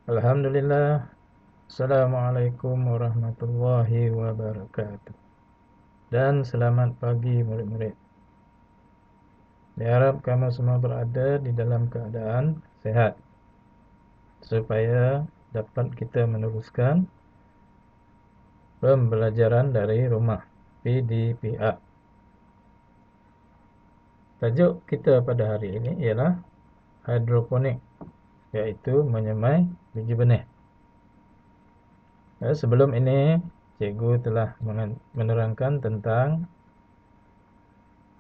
Alhamdulillah. Assalamualaikum warahmatullahi wabarakatuh. Dan selamat pagi murid-murid. Diharap kamu semua berada di dalam keadaan sehat supaya dapat kita meneruskan pembelajaran dari rumah PDPA. Tajuk kita pada hari ini ialah hidroponik, iaitu menyemai biji benih. Sebelum ini cikgu telah menerangkan tentang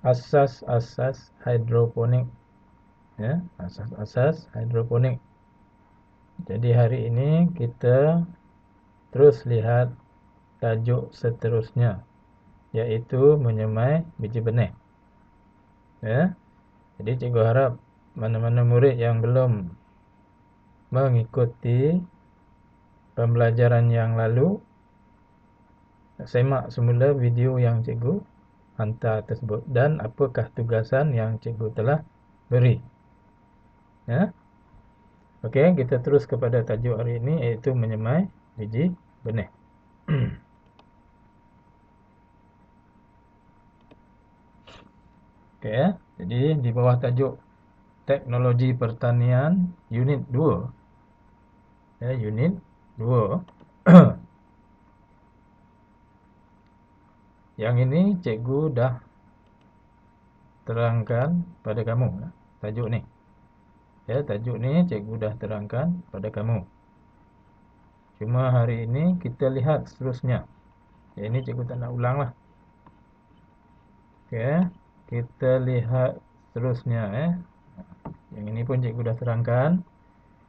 asas-asas hidroponik, ya, asas-asas hidroponik. Jadi hari ini kita terus lihat tajuk seterusnya, yaitu menyemai biji benih. Ya. Jadi cikgu harap mana-mana murid yang belum mengikuti pembelajaran yang lalu, semak semula video yang cikgu hantar tersebut dan apakah tugasan yang cikgu telah beri. Ya. Okey, kita terus kepada tajuk hari ini, iaitu menyemai biji benih. Okey ya. Jadi di bawah tajuk Teknologi Pertanian Unit 2. Ya, Unit 2. Yang ini cikgu dah terangkan pada kamu, ya, tajuk ni. Ya, tajuk ni cikgu dah terangkan pada kamu. Cuma hari ini kita lihat seterusnya. Ya, ini cikgu tak nak ulang lah. Okey, kita lihat seterusnya. Yang ini pun cikgu dah terangkan,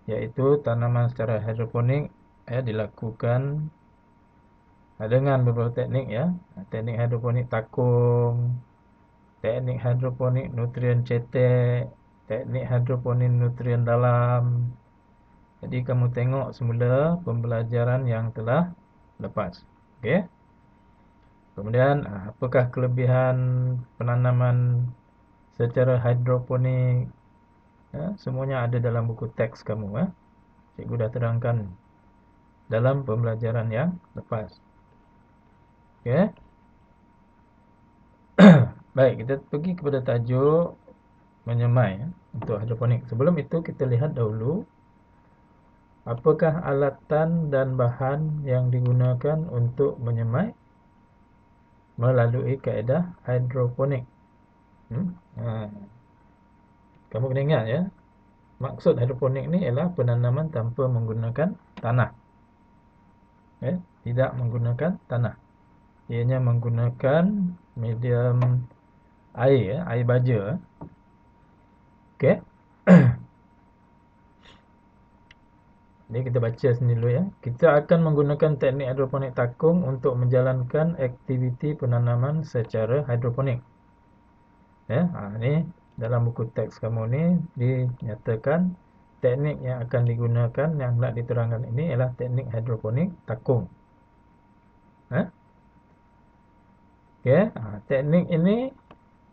iaitu tanaman secara hidroponik dilakukan dengan beberapa teknik, ya. Teknik hidroponik takung, teknik hidroponik nutrien cetek, teknik hidroponik nutrien dalam. Jadi kamu tengok semula pembelajaran yang telah lepas. Okey. Kemudian apakah kelebihan penanaman secara hidroponik? Ya, semuanya ada dalam buku teks kamu, ya. Cikgu dah terangkan dalam pembelajaran yang lepas. Okey. Baik, kita pergi kepada tajuk menyemai, ya, untuk hidroponik. Sebelum itu kita lihat dahulu apakah alatan dan bahan yang digunakan untuk menyemai melalui kaedah hidroponik. Kamu kena ingat, ya. Maksud hidroponik ni ialah penanaman tanpa menggunakan tanah. Tidak menggunakan tanah. Ianya menggunakan medium air, air baja. Okey. Jadi kita baca sini dulu, ya. Kita akan menggunakan teknik hidroponik takung untuk menjalankan aktiviti penanaman secara hidroponik. Ya, ni dalam buku teks kamu ni dinyatakan teknik yang akan digunakan yang nak diterangkan ini ialah teknik hidroponik takung. Okey, teknik ini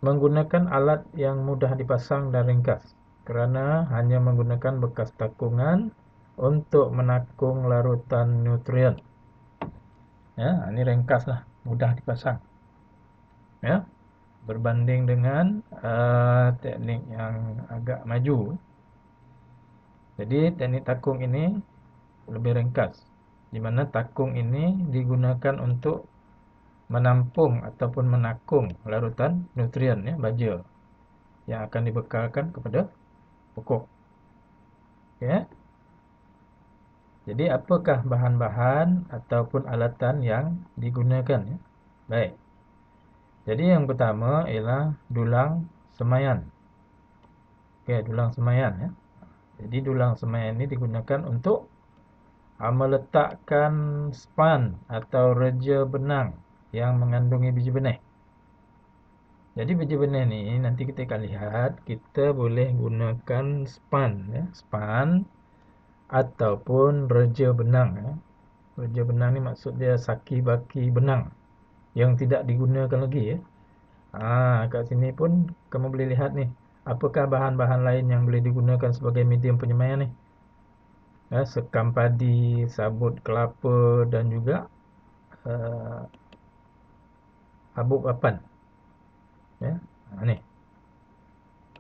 menggunakan alat yang mudah dipasang dan ringkas kerana hanya menggunakan bekas takungan untuk menakung larutan nutrien. Ya, ini ringkaslah, mudah dipasang. Ya, berbanding dengan teknik yang agak maju. Jadi teknik takung ini lebih ringkas, di mana takung ini digunakan untuk menampung ataupun menakung larutan nutrien, ya, baja yang akan dibekalkan kepada pokok. Okey. Jadi apakah bahan-bahan ataupun alatan yang digunakan, ya? Baik. Jadi yang pertama ialah dulang semaian. Okey, dulang semaian, ya. Jadi dulang semaian ini digunakan untuk meletakkan span atau reja benang yang mengandungi biji benih. Jadi biji benih ni nanti kita akan lihat, kita boleh gunakan span, ya, span ataupun reja benang, ya. Reja benang ni maksud dia saki baki benang yang tidak digunakan lagi, ya. Kat sini pun kamu boleh lihat ni, apakah bahan-bahan lain yang boleh digunakan sebagai medium penyemaian ni. sekam padi, sabut kelapa dan juga habuk papan. Ya, ni.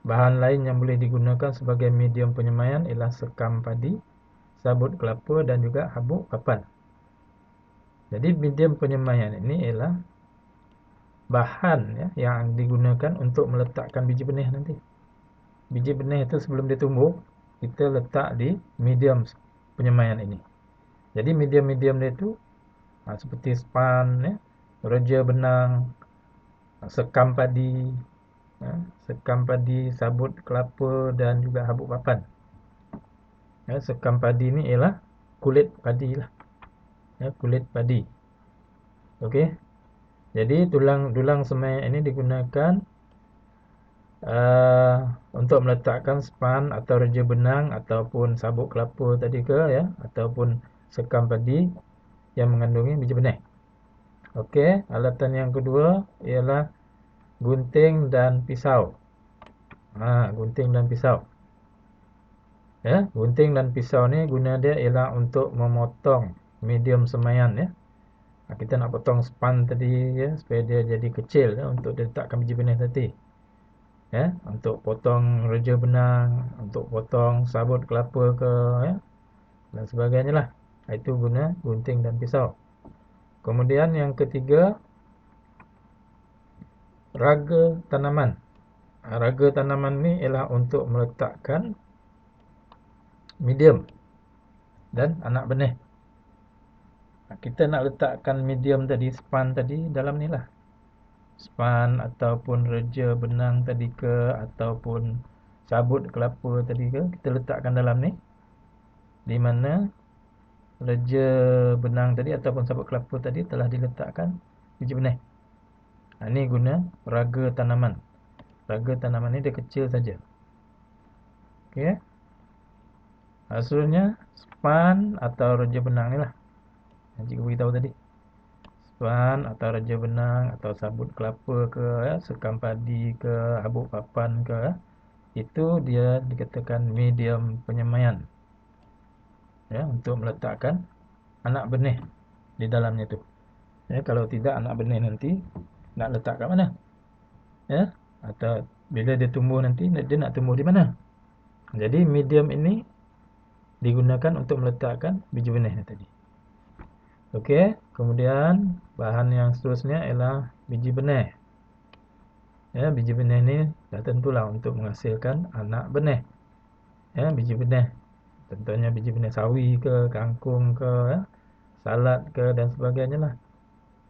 Bahan lain yang boleh digunakan sebagai medium penyemaian ialah sekam padi, sabut kelapa dan juga habuk papan. Jadi medium penyemaian ini ialah bahan ya, yang digunakan untuk meletakkan biji benih nanti. Biji benih itu sebelum dia tumbuh, kita letak di medium penyemaian ini. Jadi medium-medium dia itu seperti span, ya, reja benang, sekam padi, sabut kelapa dan juga habuk papan. Ya, sekam padi ini ialah kulit padi lah. Ya, kulit padi. Okey. Jadi tulang semai ini digunakan untuk meletakkan span atau reja benang ataupun sabut kelapa tadi ke ya, ataupun sekam padi yang mengandungi biji benih. Okey, alatan yang kedua ialah gunting dan pisau. Gunting dan pisau. Ya, gunting dan pisau ni guna dia ialah untuk memotong medium semaian ya. Kita nak potong span tadi ya supaya dia jadi kecil ya, untuk diletakkan biji benih tadi. Ya, untuk potong reja benang, untuk potong sabut kelapa ke ya, dan sebagainya lah. Itu guna gunting dan pisau. Kemudian yang ketiga, raga tanaman. Raga tanaman ni ialah untuk meletakkan medium dan anak benih. Kita nak letakkan medium tadi, span tadi dalam ni lah. Span ataupun reja benang tadi ke, ataupun sabut kelapa tadi ke, kita letakkan dalam ni. Di mana reja benang tadi ataupun sabut kelapa tadi telah diletakkan biji benih. Ini guna raga tanaman. Raga tanaman ni dia kecil saja. Okey. Hasilnya span atau reja benang ni lah yang cikgu beritahu tadi. Span atau reja benang atau sabut kelapa ke ya, sekam padi ke, habuk papan ke ya, itu dia dikatakan medium penyemaian ya, untuk meletakkan anak benih di dalamnya tu. Ya, kalau tidak anak benih nanti nak letak kat mana? Ya, atau bila dia tumbuh nanti dia nak tumbuh di mana? Jadi medium ini digunakan untuk meletakkan biji benih tadi. Okey, kemudian bahan yang seterusnya ialah biji benih. Ya, biji benih ni dah tentulah untuk menghasilkan anak benih. Ya, biji benih. Contohnya biji benih sawi ke, kangkung ke, ya, salad ke dan sebagainya lah.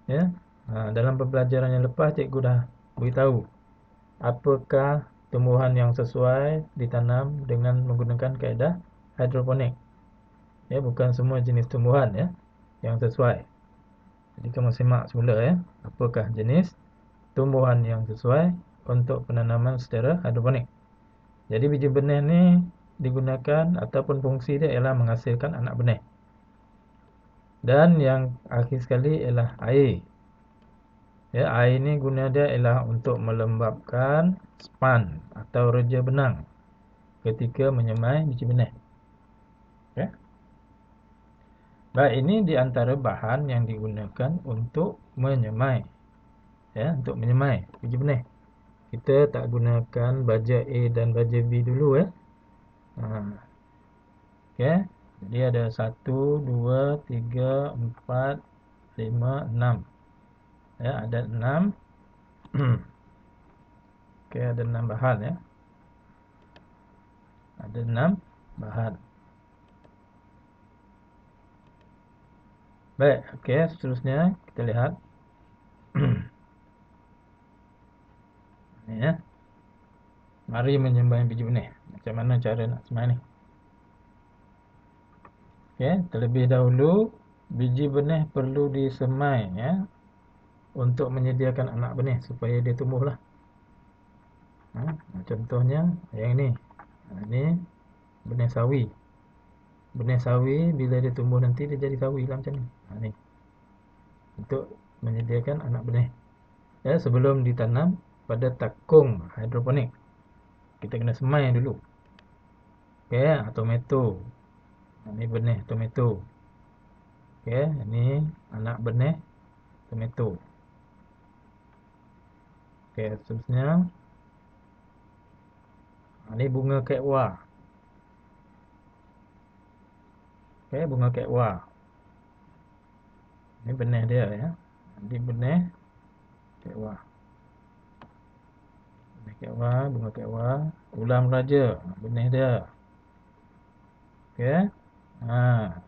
Ya. Dalam pembelajaran yang lepas cikgu dah beritahu apakah tumbuhan yang sesuai ditanam dengan menggunakan kaedah hidroponik. Ya, bukan semua jenis tumbuhan ya yang sesuai. Jadi kamu simak semula ya, apakah jenis tumbuhan yang sesuai untuk penanaman secara hidroponik. Jadi biji benih ni digunakan ataupun fungsi dia ialah menghasilkan anak benih. Dan yang akhir sekali ialah air. Ya, air ni guna dia ialah untuk melembabkan span atau reja benang ketika menyemai biji benih. Ya. Baik, ini di antara bahan yang digunakan untuk menyemai. Ya, untuk menyemai biji benih. Kita tak gunakan baja A dan baja B dulu ya. Okey. Jadi ada 1 2 3 4 5 6. Ya, ada 6. Okey, ada 6 bahan ya. Ada 6 bahan. Baik, okey, seterusnya kita lihat. Ni ya. Mari menyemai biji benih. Macam mana cara nak semai ni? Okey, terlebih dahulu biji benih perlu disemai ya, untuk menyediakan anak benih supaya dia tumbuhlah. Contohnya yang ni. Ni benih sawi. Benih sawi bila dia tumbuh nanti dia jadi sawi lah macam ni. Ni. Untuk menyediakan anak benih. Ya, sebelum ditanam pada takung hidroponik. Kita kena semai dulu. Okey, atau meto. Ini benih tomato. Oke, ini anak benih tomato. Oke, seterusnya ini bunga kekwa. Oke, bunga kekwa. Ini benih dia ya. Ini benih kekwa. Benih kekwa, bunga kekwa. Ulam raja, benih dia. Oke. Nah,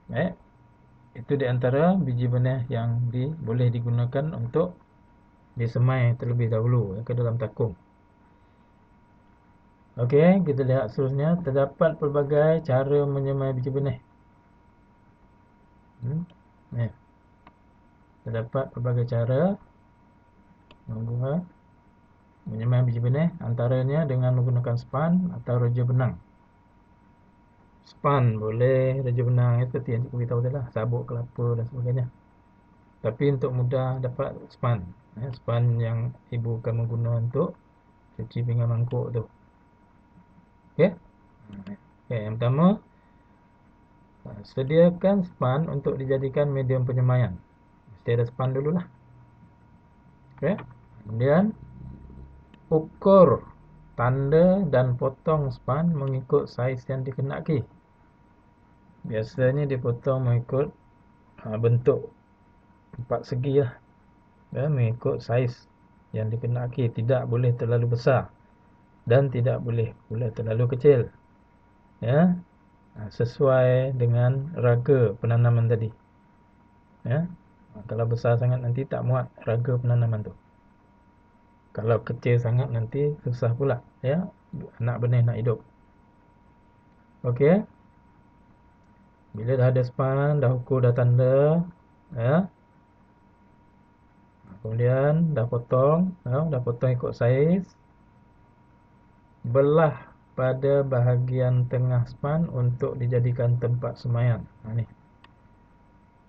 baik. Itu di antara biji benih yang boleh digunakan untuk disemai terlebih dahulu ya, ke dalam takung. Okey, kita lihat seterusnya. Terdapat pelbagai cara menyemai biji benih. Ni. Terdapat pelbagai cara menyemai biji benih, antaranya dengan menggunakan span atau reja benang. Span boleh, reja benang seperti yang cikgu beritahu tadi lah, sabuk kelapa dan sebagainya. Tapi untuk mudah dapat span. Span yang ibu akan mengguna untuk cuci pinggan mangkuk tu. Okey. Okey, yang pertama, sediakan span untuk dijadikan medium penyemaian. Mesti ada span dululah. Okey. Kemudian ukur tanda dan potong span mengikut saiz yang dikehendaki. Biasanya dipotong mengikut bentuk empat segi lah. Ya, mengikut saiz yang dikehendaki, tidak boleh terlalu besar dan tidak boleh pula terlalu kecil. Ya. Sesuai dengan raga penanaman tadi. Ya. Kalau besar sangat nanti tak muat raga penanaman tu. Kalau kecil sangat nanti susah pula ya, anak benih nak hidup. Okey. Bila dah ada span, dah ukur, dah tanda ya. Kemudian dah potong ya, dah potong ikut saiz. Belah pada bahagian tengah span untuk dijadikan tempat semaian. Ni.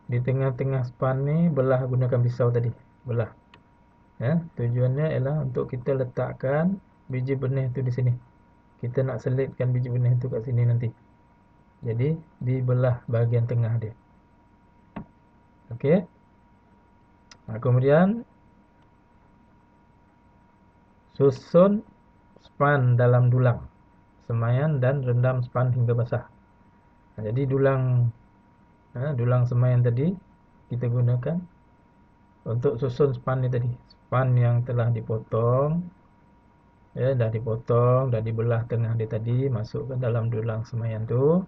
Di tengah-tengah span ni belah gunakan pisau tadi. Belah. Ya, tujuannya ialah untuk kita letakkan biji benih tu di sini. Kita nak selitkan biji benih tu kat sini nanti. Jadi dibelah bahagian tengah dia. Okey. Kemudian susun span dalam dulang semaian dan rendam span hingga basah. Jadi dulang semaian tadi kita gunakan untuk susun span ni tadi. Span yang telah dipotong, ya, dah dipotong, dah dibelah tengah dia tadi, masukkan dalam dulang semaian tu.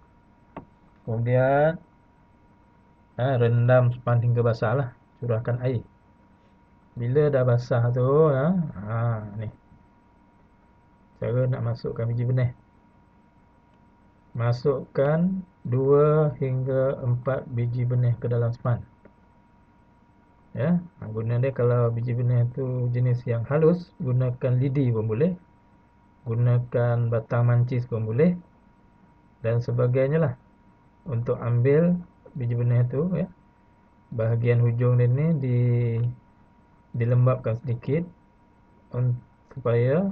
Kemudian rendam span hingga basah lah. Curahkan air. Bila dah basah tu ni cara nak masukkan biji benih. Masukkan 2 hingga 4 biji benih ke dalam span. Ya, guna dia kalau biji benih tu jenis yang halus, gunakan lidi pun boleh. Gunakan batang mancis pun boleh. Dan sebagainya lah. Untuk ambil biji benih tu ya. Bahagian hujung dia ni dilembabkan sedikit supaya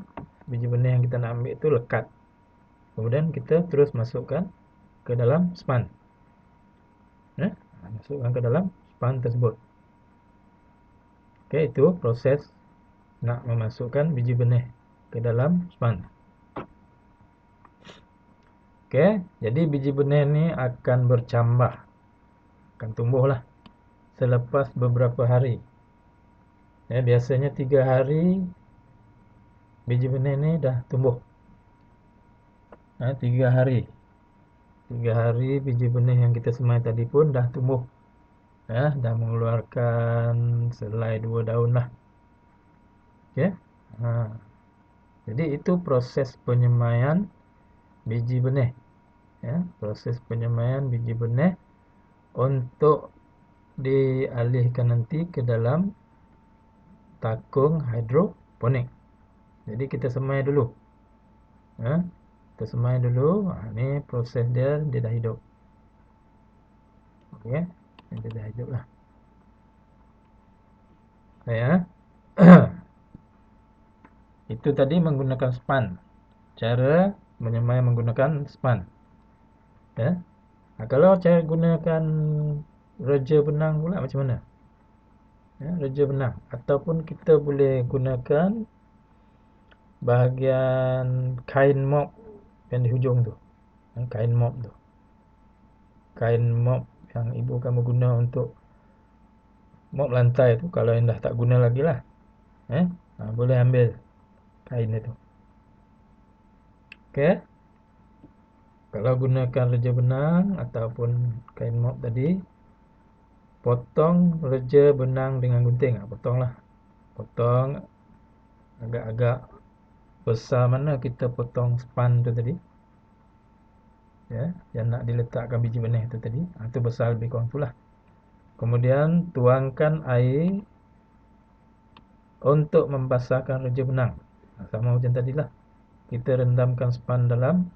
biji benih yang kita nak ambil tu lekat. Kemudian kita terus masukkan ke dalam span. Ya, masukkan ke dalam span tersebut. Okey, itu proses nak memasukkan biji benih ke dalam span. Okey, jadi biji benih ni akan bercambah, akan tumbuhlah selepas beberapa hari. Ya, biasanya 3 hari biji benih ni dah tumbuh. 3 hari. 3 hari biji benih yang kita semai tadi pun dah tumbuh. Ya, dah mengeluarkan selai 2 daun lah. Okey. Jadi itu proses penyemaian biji benih. Ya, proses penyemaian biji benih untuk dialihkan nanti ke dalam takung hidroponik. Jadi kita semai dulu. Kita semai dulu. Ni proses dia dah hidup. Okey. Dia dah hidup lah. Ya. Itu tadi menggunakan span. Cara menyemai menggunakan span. Ya. Kalau cara gunakan reja benang pula macam mana? Ya, reja benang ataupun kita boleh gunakan bahagian kain mop yang di hujung tu. Kain mop tu. Kain mop yang ibu kamu guna untuk mop lantai tu, kalau yang dah tak guna lagi lah. Boleh ambil kain itu. Okey. Kalau gunakan reja benang ataupun kain mop tadi, potong reja benang dengan gunting. Potonglah. Potong agak-agak besar mana kita potong span tu tadi. Ya, yang nak diletakkan biji benih tu tadi. Itu besar lebih kurang itulah. Kemudian tuangkan air untuk membasahkan reja benang. Sama macam tadilah. Kita rendamkan span dalam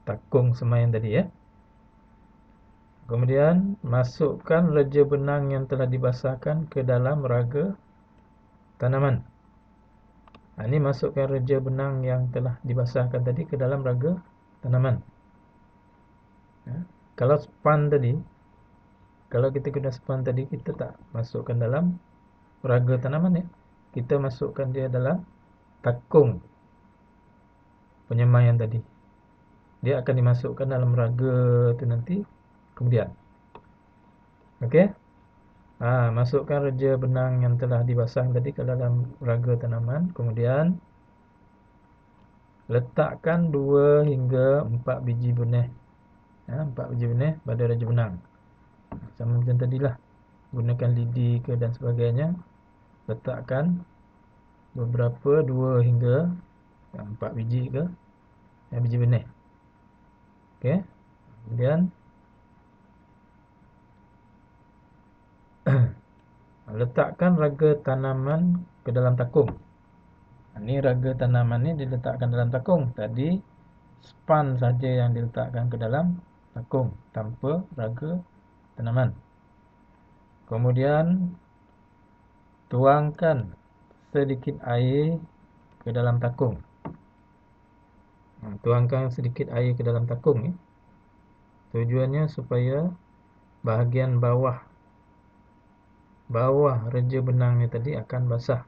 takung semaian tadi ya. Kemudian masukkan reja benang yang telah dibasahkan ke dalam raga tanaman. Ini masukkan reja benang yang telah dibasahkan tadi ke dalam raga tanaman. Kalau span tadi, kalau kita guna span tadi, kita tak masukkan dalam raga tanaman ya. Kita masukkan dia dalam takung penyemaian tadi. Dia akan dimasukkan dalam raga tu nanti kemudian. Okey. Masukkan reja benang yang telah dibasah tadi ke dalam raga tanaman. Kemudian letakkan 2 hingga 4 biji benih. 4 biji benih pada reja benang. Sama macam tadilah. Gunakan lidi ke dan sebagainya. Letakkan beberapa 2 hingga 4 biji ke biji benih. Okey. Kemudian letakkan raga tanaman ke dalam takung. Ini raga tanaman ni diletakkan dalam takung. Tadi span saja yang diletakkan ke dalam takung tanpa raga tanaman. Kemudian tuangkan sedikit air ke dalam takung. Tuangkan sedikit air ke dalam takung. Tujuannya supaya bahagian bawah reja benang ni tadi akan basah,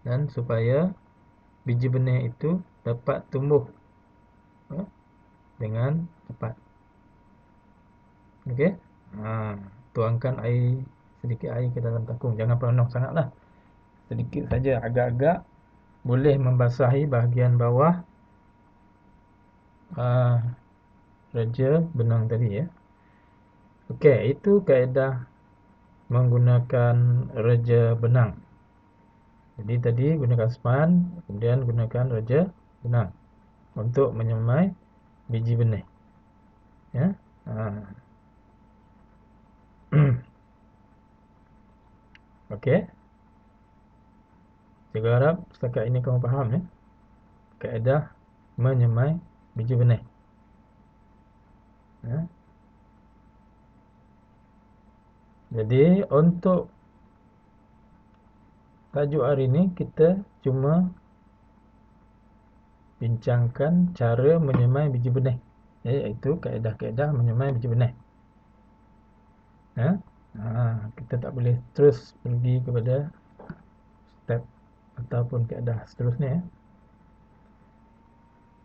dan supaya biji benih itu dapat tumbuh dengan cepat. Okey. Tuangkan sedikit air ke dalam takung. Jangan penuh sangatlah. Sedikit saja, agak-agak boleh membasahi bahagian bawah reja benang tadi ya. Okey, itu kaedah menggunakan reja benang. Jadi tadi gunakan span, kemudian gunakan reja benang untuk menyemai biji benih. Ya. Okey. Saya harap setakat ini kamu faham ya. Kaedah menyemai biji benih. Ya. Jadi untuk tajuk hari ini kita cuma bincangkan cara menyemai biji benih, iaitu kaedah-kaedah menyemai biji benih. Kita tak boleh terus pergi kepada step ataupun kaedah seterusnya.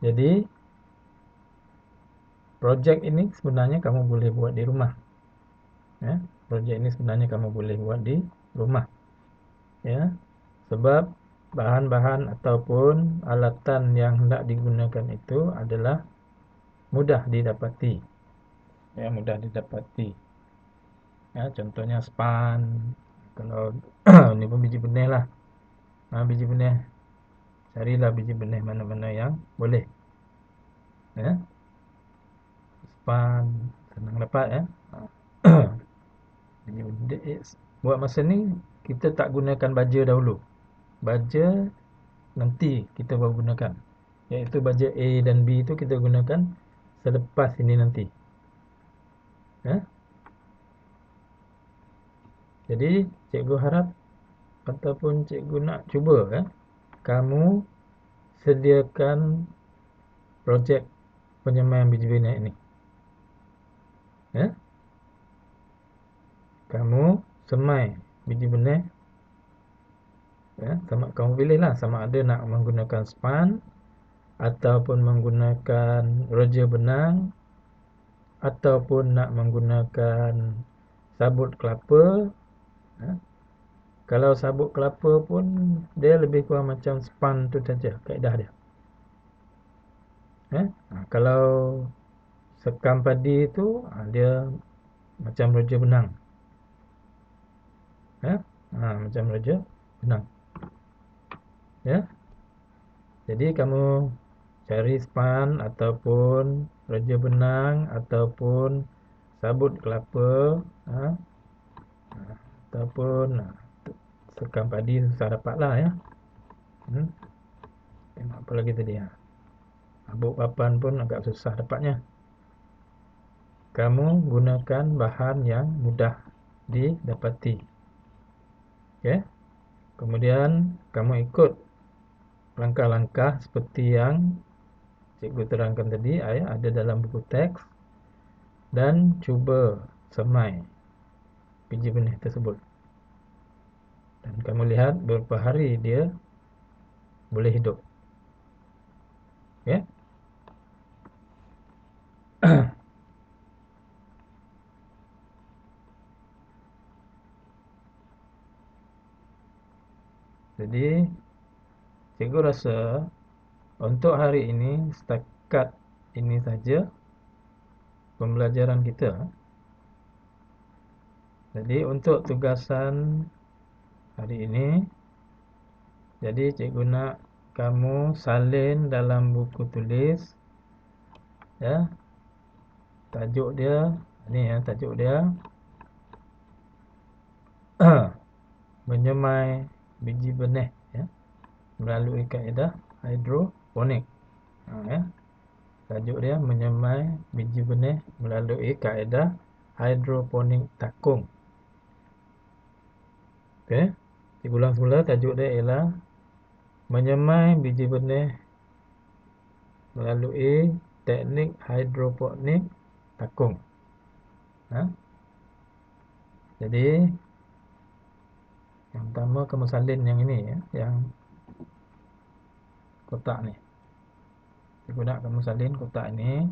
Jadi projek ini sebenarnya kamu boleh buat di rumah. Projek ini sebenarnya kamu boleh buat di rumah. Ya. Sebab bahan-bahan ataupun alatan yang hendak digunakan itu adalah mudah didapati. Mudah didapati. Contohnya span. Kalau ini pun biji benih lah. Biji benih. Carilah biji benih mana-mana yang boleh. Span senang dapat buat masa ni kita tak gunakan baja dahulu. Baja nanti kita baru gunakan, iaitu baja A dan B itu kita gunakan selepas ini nanti. Jadi cikgu harap ataupun cikgu nak cuba kamu sediakan projek penyemaian biji benih ini. Ya? Kamu semai biji benih, ya, kamu pilihlah sama ada nak menggunakan span ataupun menggunakan roja benang ataupun nak menggunakan sabut kelapa. Ya. Kalau sabut kelapa pun dia lebih kurang macam span tu saja kaedah dia. Ya. Kalau sekam padi tu dia macam roja benang. Ya. Macam roja benang. Ya. Jadi kamu cari span ataupun roja benang ataupun sabut kelapa, ataupun sekam padi susah dapatlah ya. Tengok apa lagi tadi ya. Sabut papan pun agak susah dapatnya. Kamu gunakan bahan yang mudah didapati. Okey. Kemudian kamu ikut langkah-langkah seperti yang cikgu terangkan tadi ada dalam buku teks dan cuba semai biji benih tersebut. Dan kamu lihat beberapa hari dia boleh hidup. Ya. Jadi cikgu rasa untuk hari ini setakat ini saja pembelajaran kita. Jadi untuk tugasan hari ini, jadi cikgu nak kamu salin dalam buku tulis, ya. Tajuk dia ni ya, tajuk dia menyemai biji benih ya melalui kaedah hidroponik. Ya. Tajuk dia menyemai biji benih melalui kaedah hidroponik takung. Okey. Cikgu ulang semula, tajuk dia ialah menyemai biji benih melalui teknik hidroponik takung. Jadi yang pertama kamu salin yang ini ya, yang kotak ni. Cikgu nak kamu salin kotak ini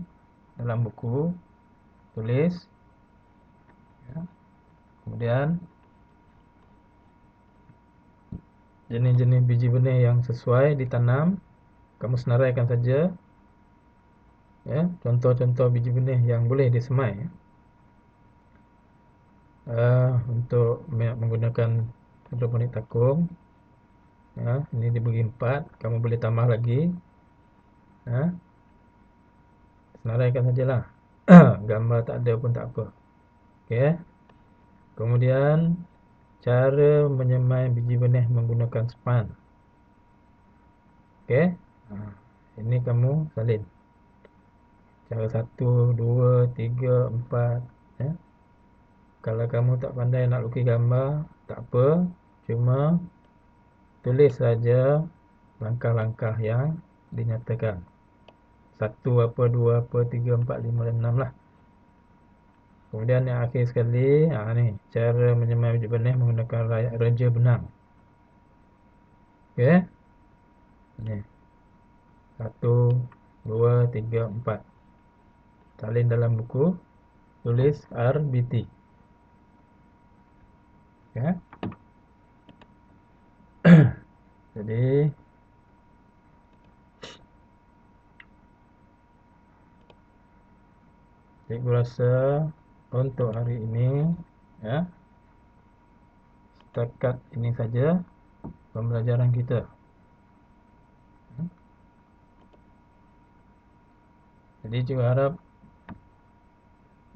dalam buku tulis. Ya. Kemudian jenis-jenis biji benih yang sesuai ditanam kamu senaraikan saja. Ya, contoh-contoh biji benih yang boleh disemai. Untuk menggunakan hidroponik takung, ya, ini dibagi 4. Kamu boleh tambah lagi. Ya. Senaraikan sajalah. Gambar tak ada pun tak apa. Okey. Kemudian cara menyemai biji benih menggunakan span. Okey. Ini kamu salin. Cara 1, 2, 3, 4, ya. Kalau kamu tak pandai nak lukis gambar, tak apa. Cuma tulis saja langkah-langkah yang dinyatakan. 1 apa, 2 apa, 3, 4, 5 dan 6 lah. Kemudian yang akhir sekali, ni cara menyemai biji benih menggunakan roja benang. Okey. Ni. 1, 2, 3, 4. Salin dalam buku, tulis RBT. Okey. Jadi cikgu rasa untuk hari ini ya setakat ini saja pembelajaran kita. Jadi cikgu harap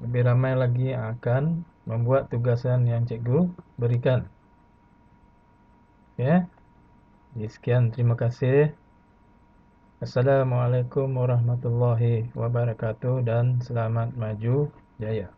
lebih ramai lagi akan membuat tugasan yang cikgu berikan. Okey. Sekian, terima kasih. Assalamualaikum warahmatullahi wabarakatuh dan selamat maju jaya.